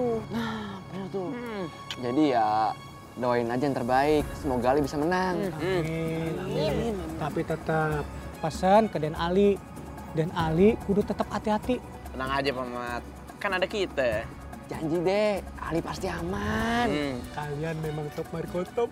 tuh. Nah, bener tuh. Jadi ya doain aja yang terbaik. Semoga Ali bisa menang. Amin. Tapi tetap pesan ke Den Ali. Den Ali kudu tetap hati-hati. Tenang aja Pamat, kan ada kita. Janji deh, Ali pasti aman. Kalian memang top Marco top.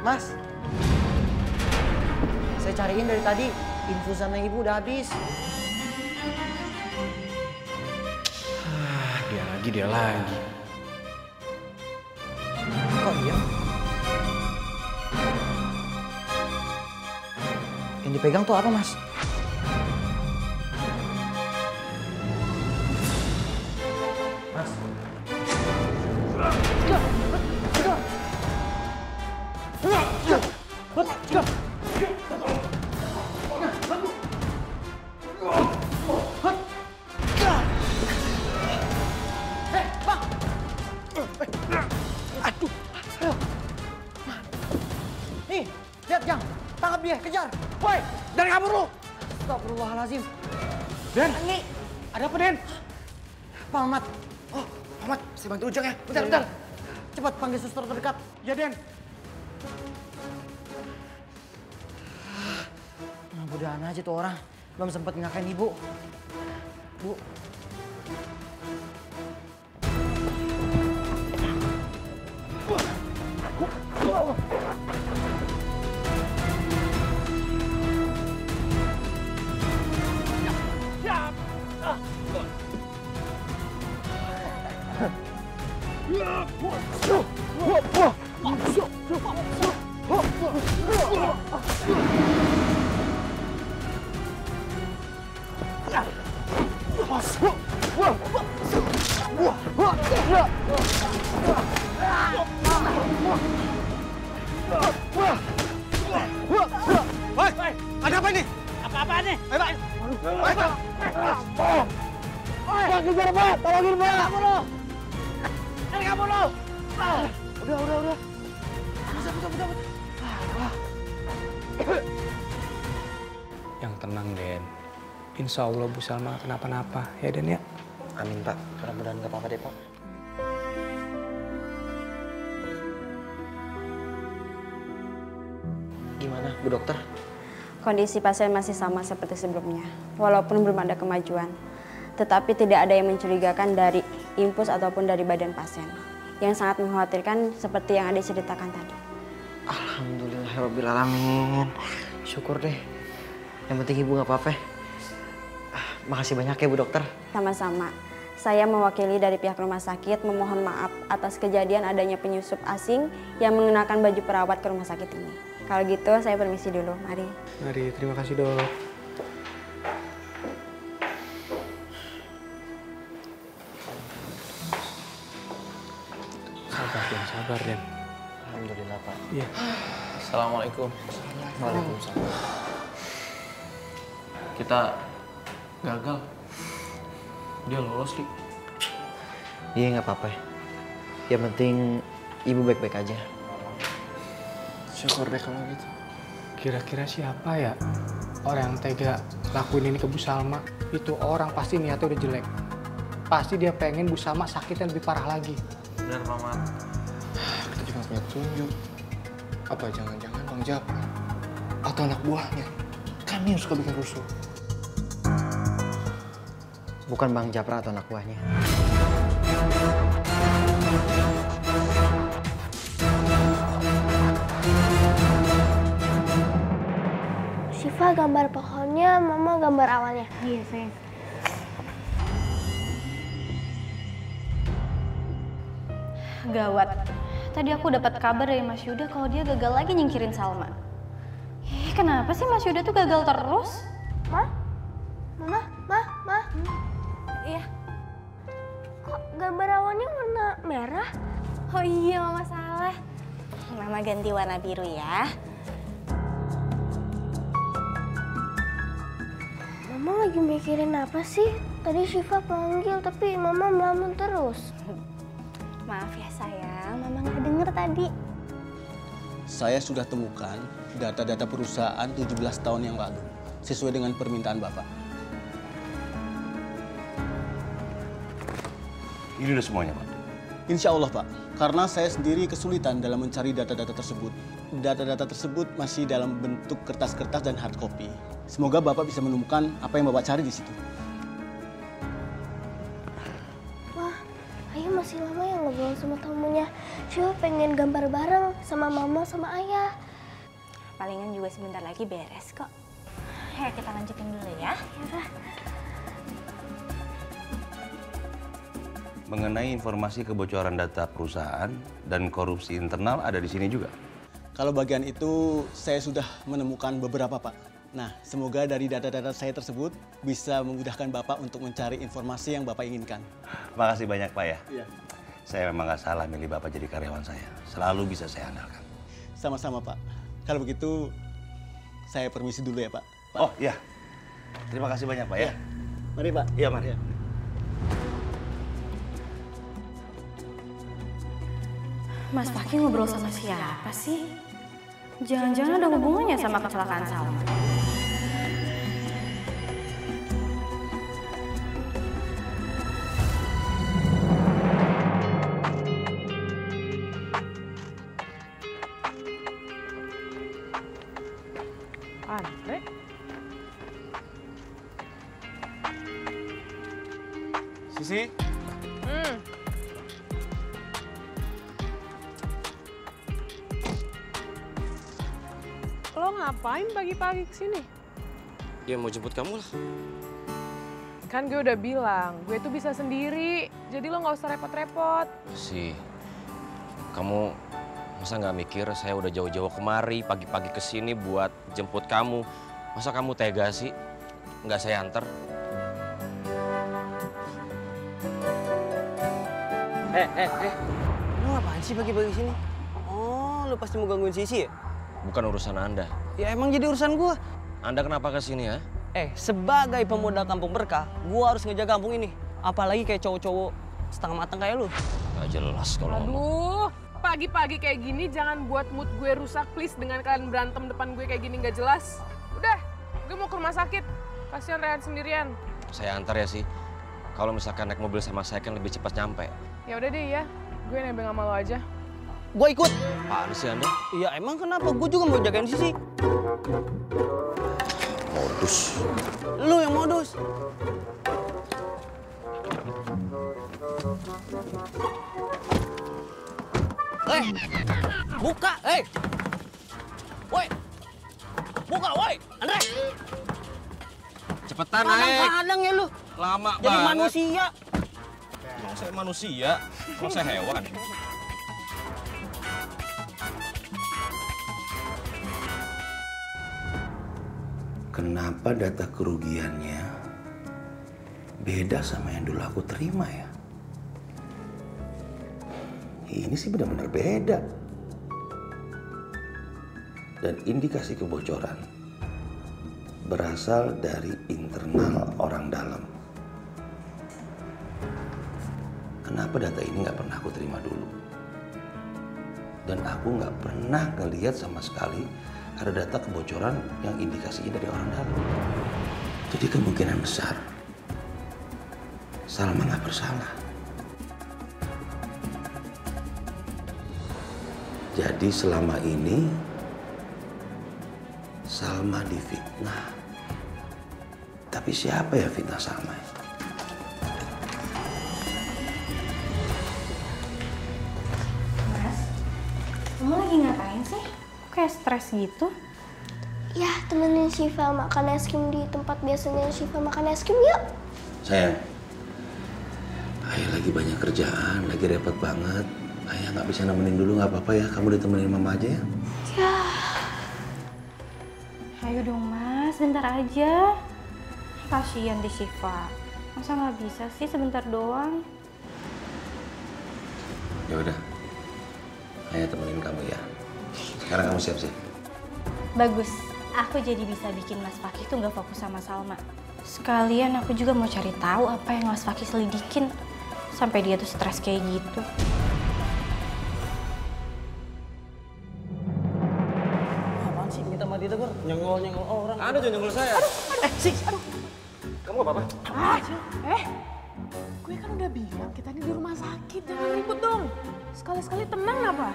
Mas, saya cariin dari tadi, infusannya ibu udah habis. Dia lagi. Kok diam? Yang dipegang tuh apa, Mas? Mas. Nih, lihat Jang, tangkap dia, kejar. Woi, jangan kabur lu. Astagfirullahaladzim. Den, ada apa Den? Pak Ahmad, Oh, Pamat, saya bantu Ujang ya. Bentar. cepat panggil suster terdekat. Ya Den. Mudah-mudahan aja tuh orang belum sempat nyakain ibu. Bu. Woi, ada apa ini? Apa-apaan nih? Ayo, Pak. Pak, kejar Pak, tolongin Pak. Kamu lo. Udah. Yang tenang Den. Insya Allah Bu Salma kenapa-napa ya Den ya. Amin Pak, mudah-mudahan nggak apa-apa deh Pak. Gimana Bu Dokter? Kondisi pasien masih sama seperti sebelumnya, walaupun belum ada kemajuan. Tetapi tidak ada yang mencurigakan dari infus ataupun dari badan pasien. Yang sangat mengkhawatirkan seperti yang Ade ceritakan tadi. Alhamdulillahirrahmanirrahim. Syukur deh. Yang penting Ibu nggak apa-apa. Makasih banyak ya Bu Dokter. Sama-sama. Saya mewakili dari pihak rumah sakit memohon maaf atas kejadian adanya penyusup asing yang mengenakan baju perawat ke rumah sakit ini. Kalau gitu saya permisi dulu, mari. Mari, terima kasih Dok. Sabar Den. Alhamdulillah Pak. Iya. Assalamualaikum. Waalaikumsalam. Kita gagal. Dia lolos, Dik. Iya nggak apa-apa. Yang penting Ibu baik-baik aja. Syukur deh kalau gitu. Kira-kira siapa ya orang yang tega lakuin ini ke Bu Salma? Itu orang pasti niatnya udah jelek. Pasti dia pengen Bu Salma sakitnya lebih parah lagi. Bener, Pamat. Kita juga punya petunjuk. Apa jangan-jangan Bang Japra atau anak buahnya? Kami yang suka bikin rusuh. Bukan Bang Japra atau anak buahnya. Syifa gambar pohonnya, Mama gambar awalnya. Iya, sayang. Gawat. Tadi aku dapat kabar dari Mas Yuda kalau dia gagal lagi nyingkirin Salma. Kenapa sih Mas Yuda tuh gagal terus? Ma? Ma? Iya. Kok gambar awannya warna merah? Oh iya, Mama salah. Mama ganti warna biru ya. Mama lagi mikirin apa sih? Tadi Syifa panggil tapi Mama melamun terus. Maaf ya sayang, Mama nggak denger tadi. Saya sudah temukan data-data perusahaan 17 tahun yang lalu, sesuai dengan permintaan Bapak. Ini udah semuanya, Pak. Insya Allah, Pak. Karena saya sendiri kesulitan dalam mencari data-data tersebut. Data-data tersebut masih dalam bentuk kertas-kertas dan hard copy. Semoga Bapak bisa menemukan apa yang Bapak cari di situ. Wah, Ayah masih lama ya ngobrol sama tamunya. Syifa pengen gambar bareng sama Mama sama Ayah. Palingan juga sebentar lagi beres kok. Ayo kita lanjutin dulu ya. Yaudah. Mengenai informasi kebocoran data perusahaan dan korupsi internal ada di sini juga. Kalau bagian itu saya sudah menemukan beberapa, Pak. Nah, semoga dari data-data saya tersebut bisa memudahkan Bapak untuk mencari informasi yang Bapak inginkan. Makasih banyak, Pak ya. Iya. Saya memang nggak salah milih Bapak jadi karyawan saya. Selalu bisa saya andalkan. Sama-sama, Pak. Kalau begitu, saya permisi dulu ya, Pak. Oh, iya. Terima kasih banyak, Pak ya. Mari, Pak. Iya, mari. Ya. Mas Fakih ngobrol sama siapa sih? Jangan-jangan ada hubungannya sama kecelakaan Salma. Andre? Sisi? Lo ngapain pagi-pagi kesini? Ya mau jemput kamu lah. Kan gue udah bilang, gue tuh bisa sendiri. Jadi lo nggak usah repot-repot. Sih, kamu masa nggak mikir saya udah jauh-jauh kemari pagi-pagi kesini buat jemput kamu. Masa kamu tega sih? Nggak saya antar. Lu ngapain sih pagi-pagi sini? Oh, lu pasti mau gangguin Sisi ya? Bukan urusan Anda. Ya emang jadi urusan gua. Anda kenapa kesini ya? Sebagai pemuda kampung berkah, gua harus ngejaga kampung ini. Apalagi kayak cowok-cowok setengah matang kayak lu. Nggak jelas kalau ngomong. Aduh, pagi-pagi kayak gini jangan buat mood gue rusak please dengan kalian berantem depan gue kayak gini nggak jelas. Udah, gue mau ke rumah sakit. Kasihan Rehan sendirian. Saya antar ya sih. Kalau misalkan naik mobil sama saya kan lebih cepat nyampe. Ya udah deh ya, gue nebeng sama lo aja. Gua ikut. Apaan sih Anda? Iya emang kenapa? Gua juga mau jagain Sisi. Modus. Lu yang modus. Buka, woi, buka, woi, Andre. Cepetan naik. Kadang ya lu. Lama Jadi banget. manusia. Emang saya manusia, emang saya hewan. Kenapa data kerugiannya beda sama yang dulu aku terima ya? Ini sih benar-benar beda. Dan indikasi kebocoran berasal dari internal orang dalam. Kenapa data ini nggak pernah aku terima dulu? Dan aku nggak pernah ngelihat sama sekali ada data kebocoran yang indikasinya dari orang dalam. Jadi kemungkinan besar Salma nggak bersalah. Jadi selama ini Salma difitnah. Tapi siapa ya fitnah Salma? Mas, kamu lagi ngapain sih? Kayak stres gitu. Ya, temenin Syifa makan es krim di tempat biasanya Syifa makan es krim yuk. Sayang, Ayah lagi banyak kerjaan, lagi repot banget. Ayah nggak bisa nemenin dulu, nggak apa-apa ya. Kamu ditemenin mama aja ya. Ya. Ayo dong Mas, sebentar aja. Kasian di Syifa. Masa nggak bisa sih sebentar doang? Ya udah. Ayah temenin kamu ya. Sekarang kamu siap-siap. Bagus. Aku jadi bisa bikin Mas Fakih tuh nggak fokus sama Salma. Sekalian aku juga mau cari tahu apa yang Mas Fakih selidikin sampai dia tuh stres kayak gitu. Apaan sih minta mati tegur? Nyenggol-nyenggol orang. Ada nyenggol saya. Aduh. Kamu gak apa-apa? Gue kan udah bilang kita ini di rumah sakit, jangan ribut dong. Sekali-sekali tenang apa?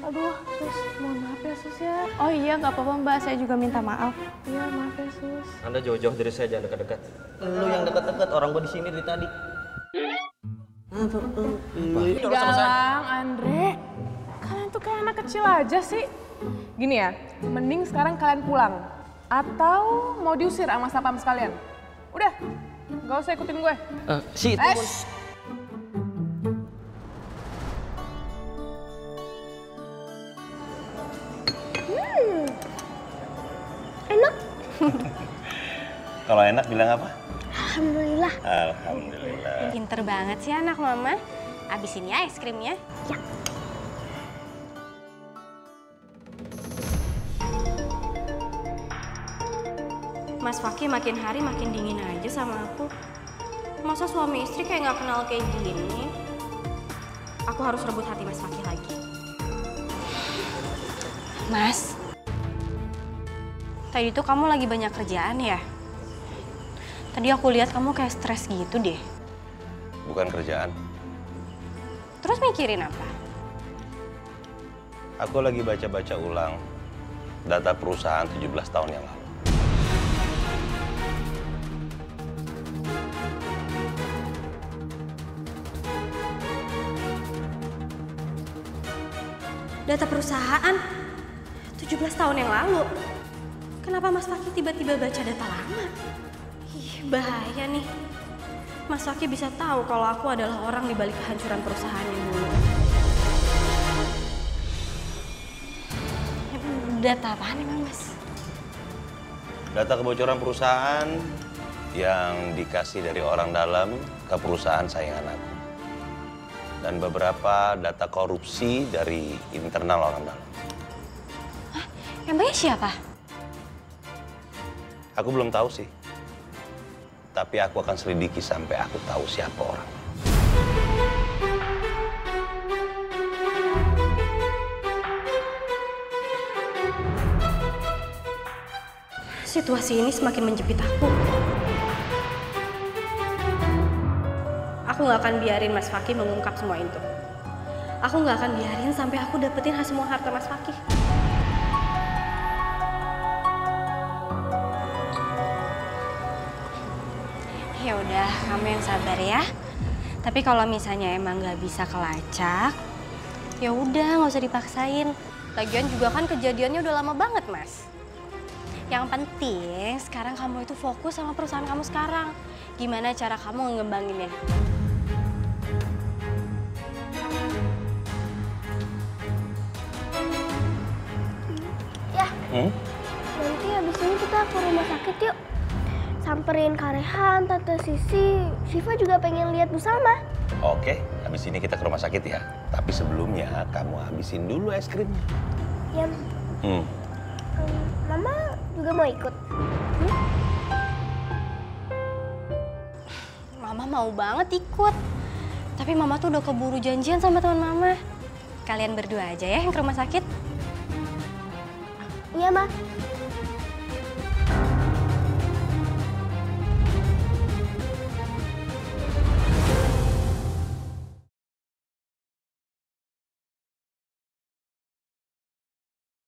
Aduh, Sus, mohon maaf ya Sus ya. Oh iya, nggak apa-apa Mbak, saya juga minta maaf. Iya, maaf ya Sus. Anda jauh-jauh dari saya, jangan dekat-dekat. Lu yang deket-deket, orang gua di sini dari tadi. Galang, Andre. Kalian tuh kayak anak kecil aja sih. Gini ya, mending sekarang kalian pulang. Atau mau diusir sama sapam sekalian. Udah, gak usah ikutin gue. Enak? Kalau enak bilang apa? Alhamdulillah. Alhamdulillah. Pinter banget sih anak mama. Abis ini ya es krimnya. Ya. Mas Fakih makin hari makin dingin aja sama aku. Masa suami istri kayak nggak kenal kayak gini? Aku harus rebut hati Mas Fakih lagi. Mas, tadi tuh kamu lagi banyak kerjaan ya? Tadi aku lihat kamu kayak stres gitu deh. Bukan kerjaan. Terus mikirin apa? Aku lagi baca-baca ulang data perusahaan 17 tahun yang lalu. Data perusahaan 17 tahun yang lalu. Kenapa Mas Fakih tiba-tiba baca data lama? Ih, bahaya nih. Mas Fakih bisa tahu kalau aku adalah orang di balik kehancuran perusahaan yang dulu. Data apaan emang, Mas? Data kebocoran perusahaan yang dikasih dari orang dalam ke perusahaan saingan aku. Dan beberapa data korupsi dari internal orang dalam. Hah? Emangnya siapa? Aku belum tahu sih. Tapi aku akan selidiki sampai aku tahu siapa orang. Situasi ini semakin menjepit aku. Aku nggak akan biarin Mas Fakih mengungkap semua itu. Aku nggak akan biarin sampai aku dapetin semua harta Mas Fakih. Ya udah, kamu yang sabar ya. Tapi kalau misalnya emang nggak bisa kelacak, ya udah nggak usah dipaksain. Lagian juga kan kejadiannya udah lama banget, Mas. Yang penting sekarang kamu itu fokus sama perusahaan kamu sekarang. Gimana cara kamu ngembanginnya? Nanti habis ini kita ke rumah sakit yuk. Samperin Kak Rehan, Tante Sisi, Syifa juga pengen lihat Bu Salma. Oke, habis ini kita ke rumah sakit ya. Tapi sebelumnya kamu habisin dulu es krimnya. Ya. Mama juga mau ikut. Mama mau banget ikut. Tapi Mama tuh udah keburu janjian sama teman Mama. Kalian berdua aja ya yang ke rumah sakit. Iya, Ma.